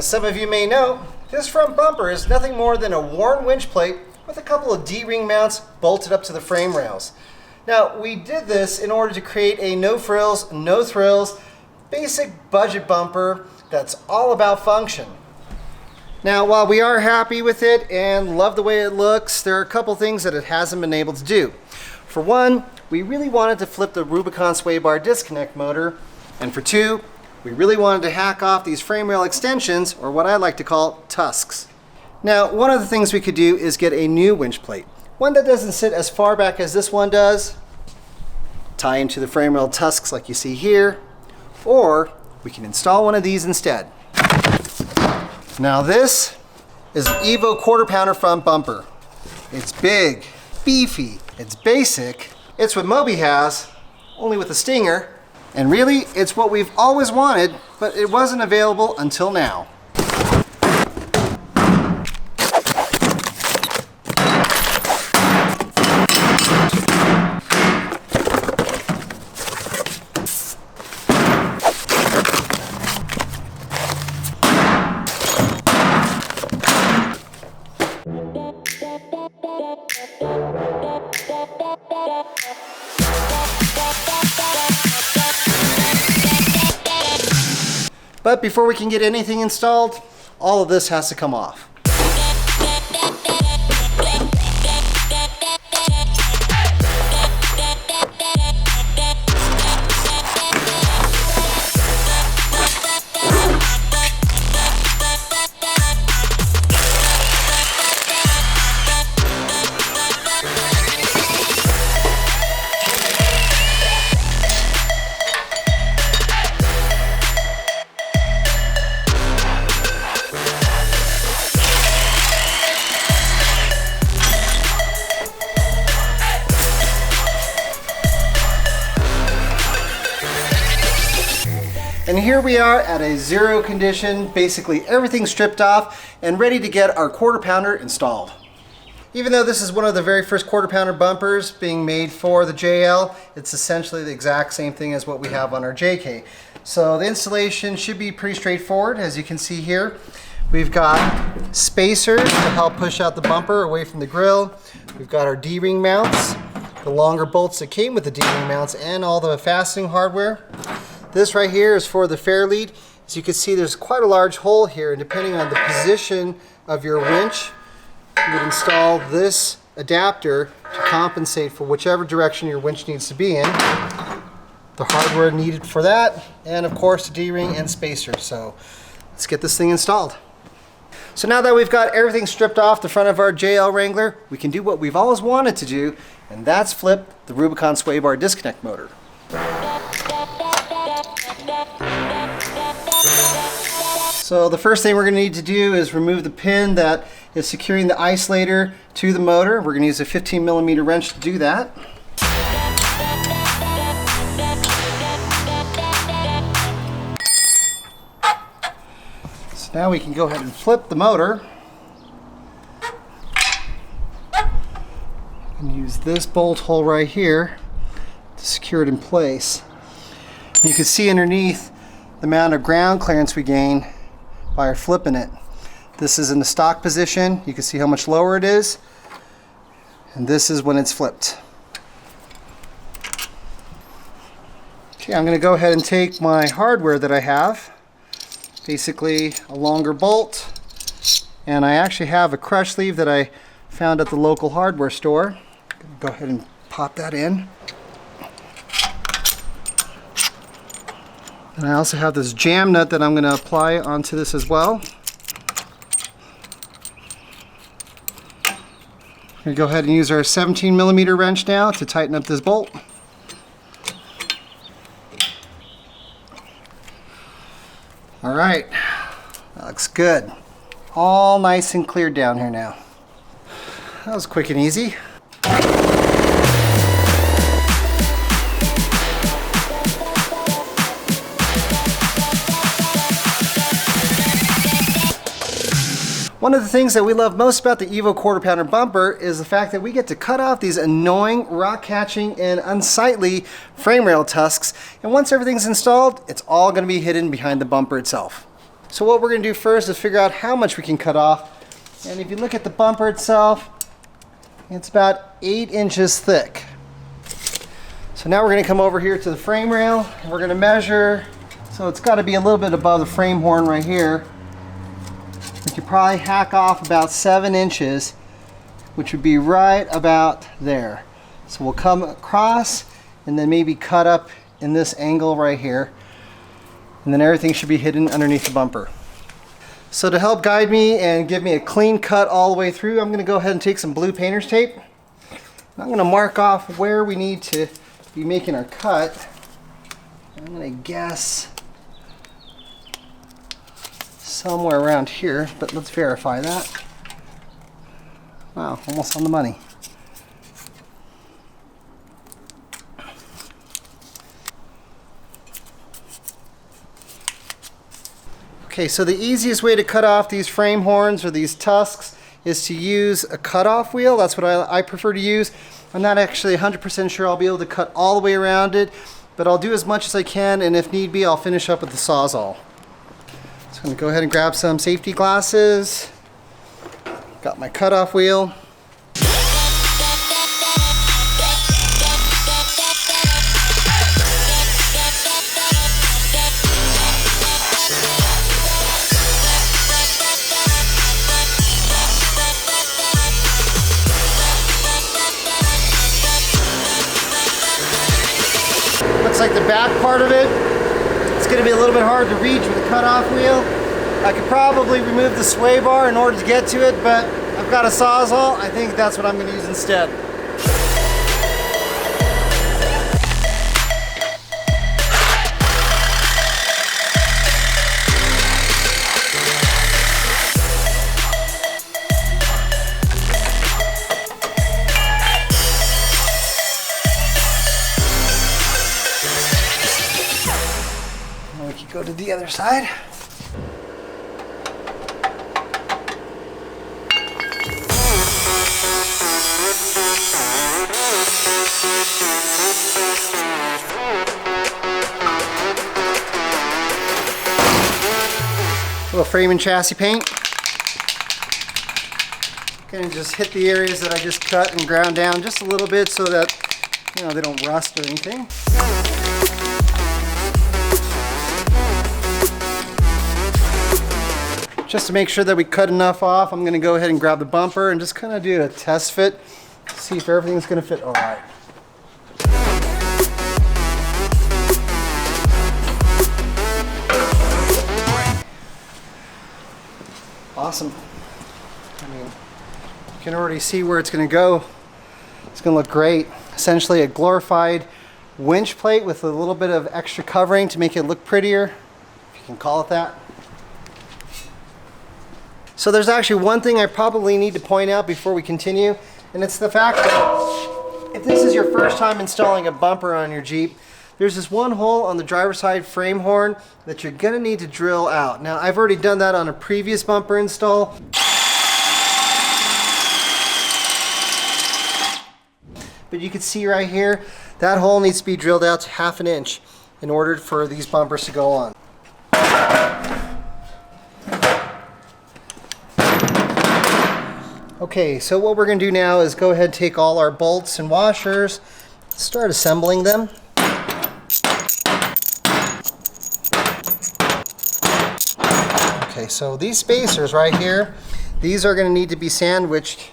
As some of you may know, this front bumper is nothing more than a WARN winch plate with a couple of D-ring mounts bolted up to the frame rails. Now, we did this in order to create a no frills, no thrills, basic budget bumper that's all about function. Now, while we are happy with it and love the way it looks, there are a couple things that it hasn't been able to do. For one, we really wanted to flip the Rubicon sway bar disconnect motor, and for two, we really wanted to hack off these frame rail extensions, or what I like to call tusks. Now, one of the things we could do is get a new winch plate, one that doesn't sit as far back as this one does, tie into the frame rail tusks like you see here, or we can install one of these instead. Now this is an EVO quarter-pounder front bumper. It's big, beefy, it's basic. It's what Moby has, only with a stinger. And really, it's what we've always wanted, but it wasn't available until now. But before we can get anything installed, all of this has to come off. And here we are at a zero condition, basically everything stripped off and ready to get our quarter pounder installed. Even though this is one of the very first quarter pounder bumpers being made for the JL, it's essentially the exact same thing as what we have on our JK. So the installation should be pretty straightforward. As you can see here, we've got spacers to help push out the bumper away from the grill. We've got our D-ring mounts, the longer bolts that came with the D-ring mounts, and all the fastening hardware. This right here is for the fair lead. As you can see, there's quite a large hole here, and depending on the position of your winch, you would install this adapter to compensate for whichever direction your winch needs to be in. The hardware needed for that, and of course the D-ring and spacer. So let's get this thing installed. So now that we've got everything stripped off the front of our JL Wrangler, we can do what we've always wanted to do, and that's flip the Rubicon sway bar disconnect motor. So the first thing we're going to need to do is remove the pin that is securing the isolator to the motor. We're going to use a 15mm wrench to do that. So now we can go ahead and flip the motor and use this bolt hole right here to secure it in place. You can see underneath the amount of ground clearance we gain by flipping it. This is in the stock position. You can see how much lower it is, and this is when it's flipped. Okay, I'm going to go ahead and take my hardware that I have, basically a longer bolt, and I actually have a crush sleeve that I found at the local hardware store. Go ahead and pop that in. And I also have this jam nut that I'm going to apply onto this as well. I'm going to go ahead and use our 17mm wrench now to tighten up this bolt. All right, that looks good. All nice and cleared down here now. That was quick and easy. One of the things that we love most about the EVO quarter pounder bumper is the fact that we get to cut off these annoying, rock catching, and unsightly frame rail tusks. And once everything's installed, it's all going to be hidden behind the bumper itself. So what we're going to do first is figure out how much we can cut off. And if you look at the bumper itself, it's about 8 inches thick. So now we're going to come over here to the frame rail and we're going to measure. So it's got to be a little bit above the frame horn right here. We could probably hack off about 7 inches, which would be right about there. So we'll come across and then maybe cut up in this angle right here. And then everything should be hidden underneath the bumper. So to help guide me and give me a clean cut all the way through, I'm going to go ahead and take some blue painter's tape. I'm going to mark off where we need to be making our cut. I'm going to guess somewhere around here, but let's verify that. Wow, almost on the money. Okay, so the easiest way to cut off these frame horns or these tusks is to use a cutoff wheel. That's what I prefer to use. I'm not actually 100% sure I'll be able to cut all the way around it, but I'll do as much as I can, and if need be, I'll finish up with the Sawzall. So I'm going to go ahead and grab some safety glasses. Got my cutoff wheel. Looks like the back part of it, it's going to be a little bit hard to reach with a cutoff wheel. I could probably remove the sway bar in order to get to it, but I've got a Sawzall. I think that's what I'm going to use instead. We can go to the other side. A little frame and chassis paint. Kind of just hit the areas that I just cut and ground down just a little bit so that, you know, they don't rust or anything. Just to make sure that we cut enough off, I'm going to go ahead and grab the bumper and just kind of do a test fit, see if everything's going to fit all right. Awesome. I mean, you can already see where it's going to go. It's going to look great. Essentially a glorified winch plate with a little bit of extra covering to make it look prettier, if you can call it that. So there's actually one thing I probably need to point out before we continue, and it's the fact that if this is your first time installing a bumper on your Jeep, there's this one hole on the driver's side frame horn that you're going to need to drill out. Now, I've already done that on a previous bumper install. But you can see right here, that hole needs to be drilled out to 1/2 inch in order for these bumpers to go on. Okay, so what we're going to do now is go ahead and take all our bolts and washers, start assembling them. Okay, so these spacers right here, these are going to need to be sandwiched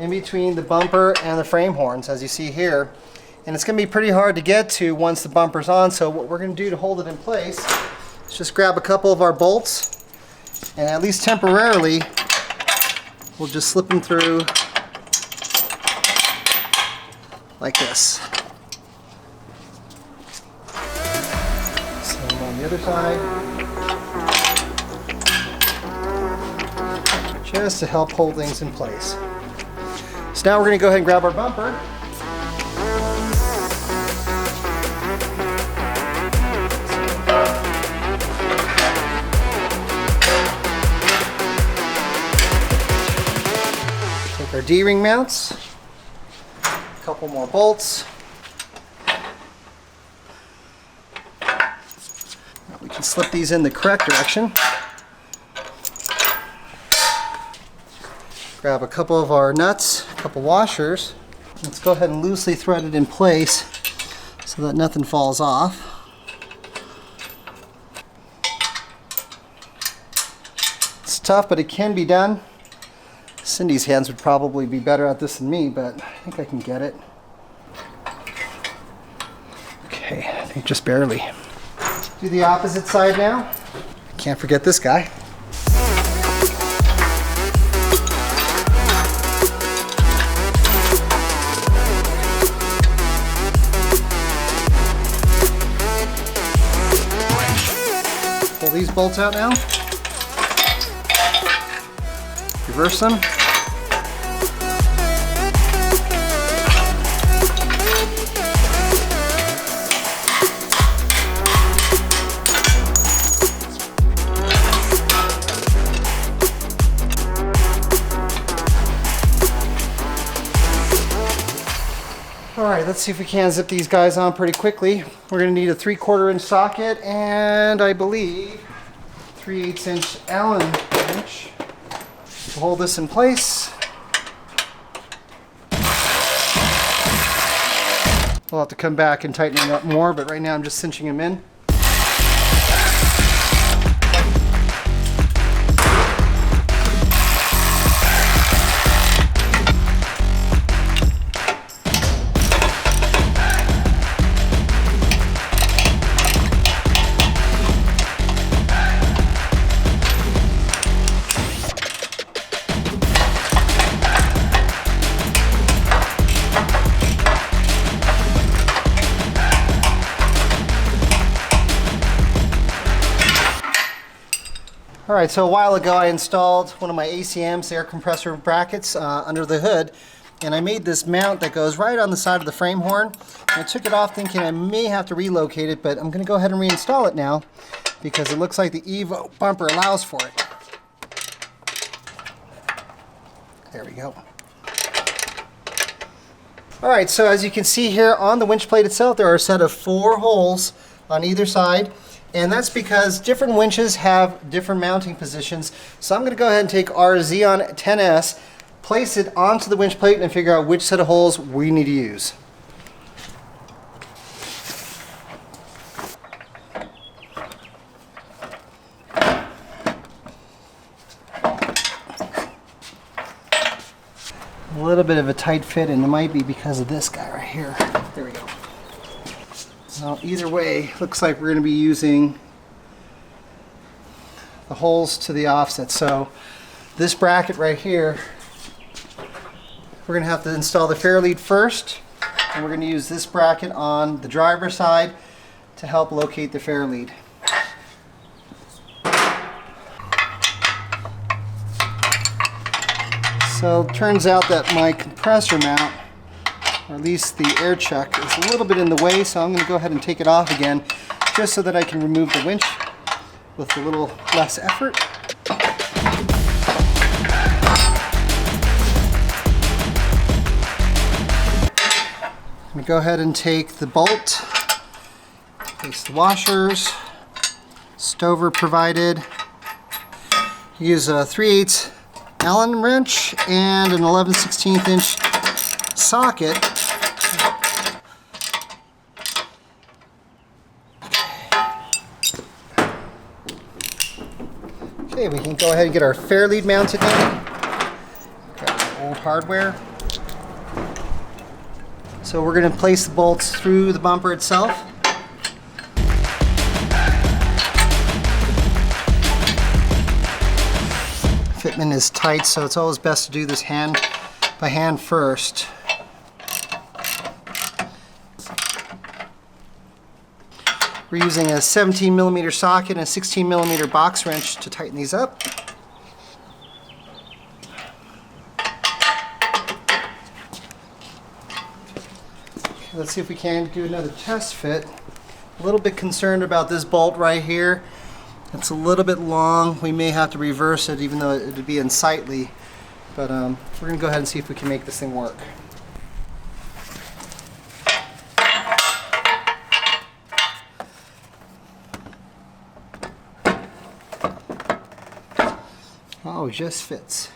in between the bumper and the frame horns, as you see here. And it's going to be pretty hard to get to once the bumper's on, so what we're going to do to hold it in place is just grab a couple of our bolts, and at least temporarily, we'll just slip them through like this. Same on the other side. Just to help hold things in place. So now we're going to go ahead and grab our bumper. Take our D-ring mounts, a couple more bolts. We can slip these in the correct direction. Grab a couple of our nuts, a couple washers. Let's go ahead and loosely thread it in place so that nothing falls off. It's tough, but it can be done. Cindy's hands would probably be better at this than me, but I think I can get it. Okay, I think just barely. Do the opposite side now. Can't forget this guy. Pull these bolts out now. Reverse them. All right, let's see if we can zip these guys on pretty quickly. We're going to need a 3/4 inch socket and I believe 3/8 inch Allen wrench to hold this in place. We'll have to come back and tighten it up more, but right now I'm just cinching them in. All right, so a while ago I installed one of my ACMs, air compressor brackets, under the hood, and I made this mount that goes right on the side of the frame horn. And I took it off thinking I may have to relocate it, but I'm going to go ahead and reinstall it now because it looks like the EVO bumper allows for it. There we go. All right, so as you can see here on the winch plate itself, there are a set of 4 holes on either side. And that's because different winches have different mounting positions. So I'm going to go ahead and take our ZEON 10s, place it onto the winch plate and figure out which set of holes we need to use. A little bit of a tight fit, and it might be because of this guy right here. There we go. So either way, looks like we're going to be using the holes to the offset. So this bracket right here, we're going to have to install the fair lead first, and we're going to use this bracket on the driver's side to help locate the fair lead. So it turns out that my compressor mount, or at least the air chuck, is a little bit in the way, so I'm going to go ahead and take it off again just so that I can remove the winch with a little less effort. I'm going to go ahead and take the bolt, place the washers, stover provided, use a 3/8 Allen wrench and an 11/16 inch socket. Okay, we can go ahead and get our fair lead mounted in. Got old hardware. So we're going to place the bolts through the bumper itself. Fitment is tight, so it's always best to do this by hand first. We're using a 17mm socket and a 16mm box wrench to tighten these up. Okay, let's see if we can do another test fit. A little bit concerned about this bolt right here. It's a little bit long. We may have to reverse it even though it would be unsightly. But we're going to go ahead and see if we can make this thing work. Oh, it just fits.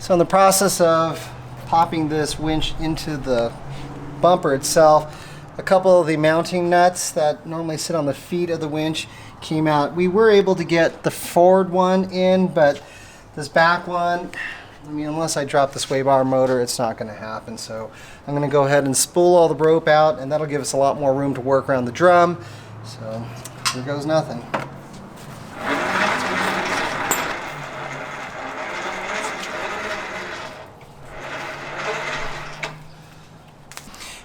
So in the process of popping this winch into the bumper itself, a couple of the mounting nuts that normally sit on the feet of the winch came out. We were able to get the forward one in, but this back one, I mean, unless I drop the sway bar motor, it's not going to happen. So I'm going to go ahead and spool all the rope out, and that'll give us a lot more room to work around the drum. So here goes nothing.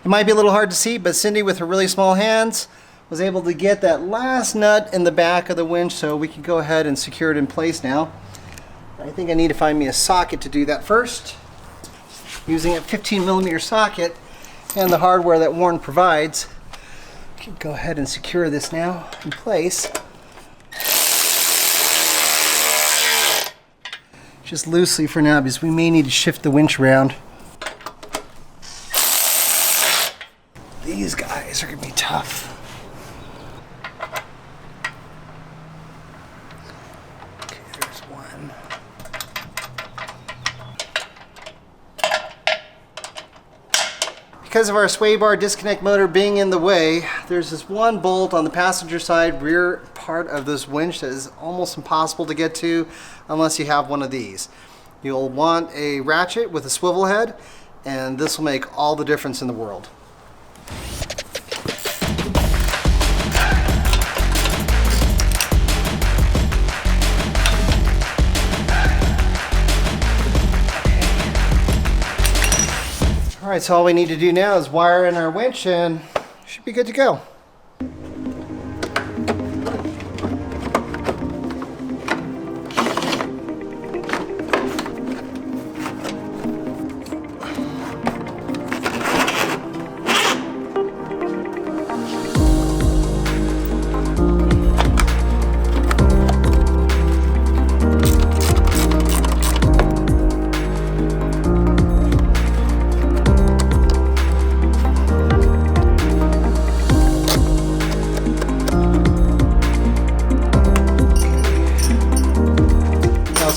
It might be a little hard to see, but Cindy, with her really small hands, was able to get that last nut in the back of the winch, so we can go ahead and secure it in place now. I think I need to find me a socket to do that first. Using a 15mm socket and the hardware that WARN provides, we can go ahead and secure this now in place. Just loosely for now, because we may need to shift the winch around. These guys are going to be tough. Okay, there's one. Because of our sway bar disconnect motor being in the way, there's this one bolt on the passenger side rear part of this winch that is almost impossible to get to unless you have one of these. You'll want a ratchet with a swivel head, and this will make all the difference in the world. Alright, so all we need to do now is wire in our winch and should be good to go.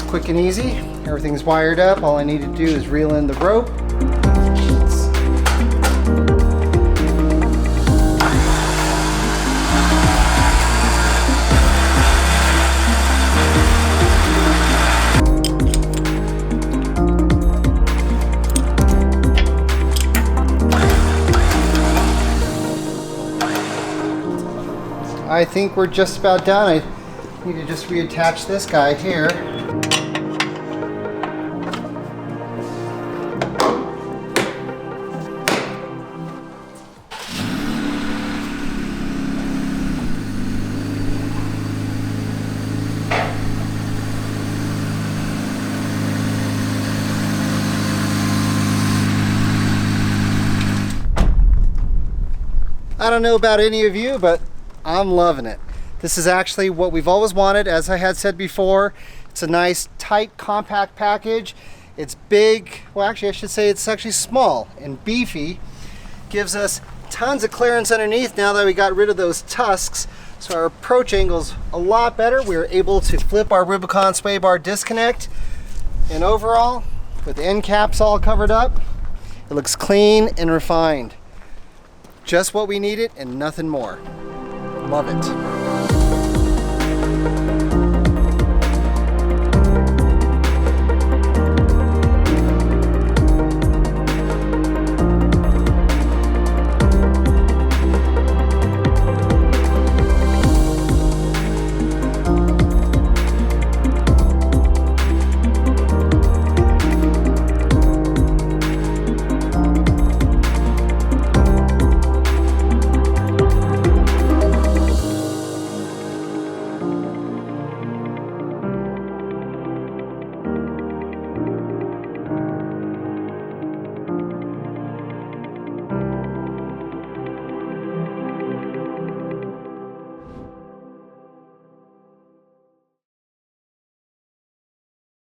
Quick and easy. Everything's wired up. All I need to do is reel in the rope. I think we're just about done. I need to just reattach this guy here. I don't know about any of you, but I'm loving it. This is actually what we've always wanted. As I had said before, it's a nice, tight, compact package. It's big. Well, actually, I should say it's actually small and beefy. Gives us tons of clearance underneath now that we got rid of those tusks. So our approach angle's a lot better. We were able to flip our Rubicon sway bar disconnect. And overall, with the end caps all covered up, it looks clean and refined. Just what we needed and nothing more. Love it.